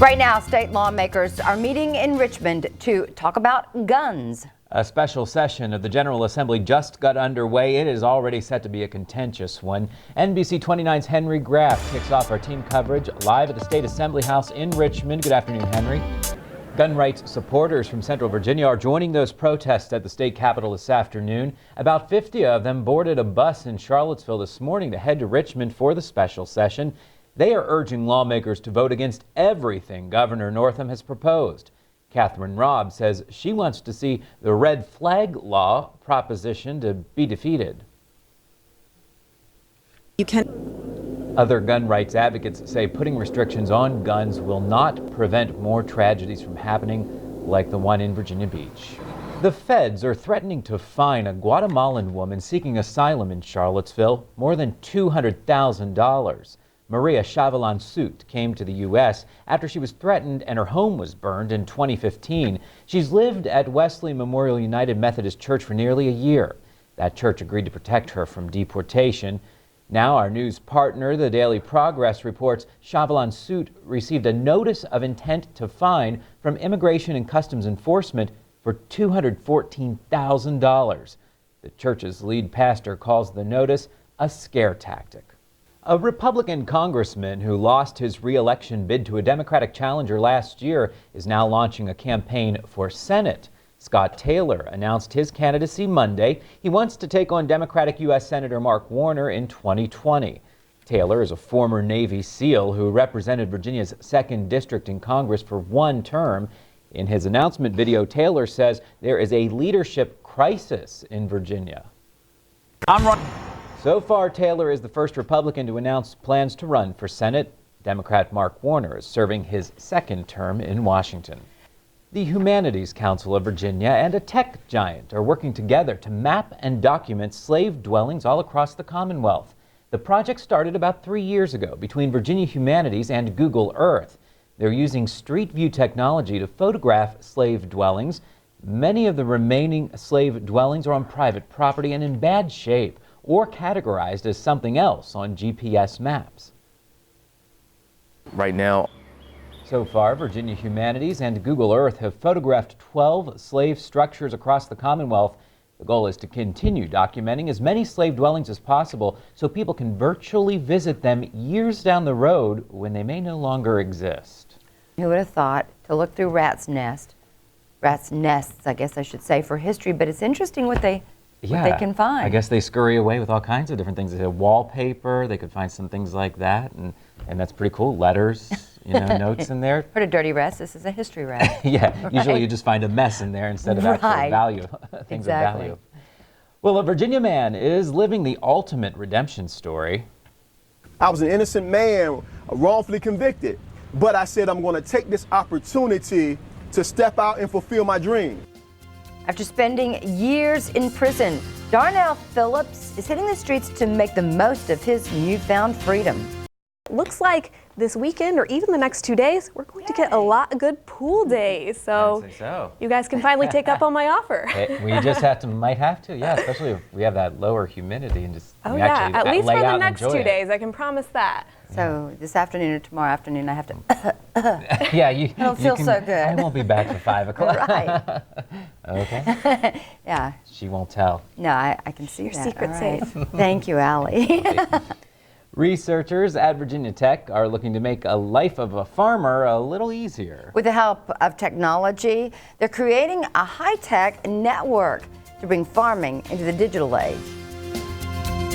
Right now, state lawmakers are meeting in Richmond to talk about guns. A special session of the General Assembly just got underway. It is already set to be a contentious one. NBC 29's Henry Graff kicks off our team coverage live at the State Assembly House in Richmond. Good afternoon, Henry. Gun rights supporters from Central Virginia are joining those protests at the state capitol this afternoon. About 50 of them boarded a bus in Charlottesville this morning to head to Richmond for the special session. They are urging lawmakers to vote against everything Governor Northam has proposed. Catherine Robb says she wants to see the red flag law proposition to be defeated. Other gun rights advocates say putting restrictions on guns will not prevent more tragedies from happening like the one in Virginia Beach. The feds are threatening to fine a Guatemalan woman seeking asylum in Charlottesville more than $200,000. Maria Chavalan-Sut came to the U.S. after she was threatened and her home was burned in 2015. She's lived at Wesley Memorial United Methodist Church for nearly a year. That church agreed to protect her from deportation. Now our news partner, the Daily Progress, reports Chavalan-Sut received a notice of intent to fine from Immigration and Customs Enforcement for $214,000. The church's lead pastor calls the notice a scare tactic. A Republican congressman who lost his re-election bid to a Democratic challenger last year is now launching a campaign for Senate. Scott Taylor announced his candidacy Monday. He wants to take on Democratic U.S. Senator Mark Warner in 2020. Taylor is a former Navy SEAL who represented Virginia's 2nd District in Congress for one term. In his announcement video, Taylor says there is a leadership crisis in Virginia. So far, Taylor is the first Republican to announce plans to run for Senate. Democrat Mark Warner is serving his 2nd term in Washington. The Humanities Council of Virginia and a tech giant are working together to map and document slave dwellings all across the Commonwealth. The project started about 3 years ago between Virginia Humanities and Google Earth. They're using Street View technology to photograph slave dwellings. Many of the remaining slave dwellings are on private property and in bad shape, or categorized as something else on GPS maps. Right now, so far, Virginia Humanities and Google Earth have photographed 12 slave structures across the Commonwealth. The goal is to continue documenting as many slave dwellings as possible so people can virtually visit them years down the road when they may no longer exist. Who would have thought to look through rats' nests, I guess I should say, for history, but it's interesting what they can find. I guess they scurry away with all kinds of different things. They have wallpaper, they could find some things like that, and that's pretty cool. Letters, notes in there. Heard of dirty rats? This is a history rat. Yeah, right? Usually you just find a mess in there instead of actual value, things of value. Well, a Virginia man is living the ultimate redemption story. I was an innocent man, wrongfully convicted, but I said I'm going to take this opportunity to step out and fulfill my dream. After spending years in prison, Darnell Phillips is hitting the streets to make the most of his newfound freedom. Looks like this weekend or even the next 2 days, we're going to get a lot of good pool days. So you guys can finally take up on my offer. We just might have to, yeah, especially if we have that lower humidity and just at least for the next 2 days, I can promise that. So this afternoon or tomorrow afternoon, I have to. Yeah, I don't feel so good. I won't be back for 5 o'clock. Right. Okay. Yeah. She won't tell. No, I can see Your that. secret safe. Thank you, Allie. Researchers at Virginia Tech are looking to make a life of a farmer a little easier. With the help of technology, they're creating a high-tech network to bring farming into the digital age.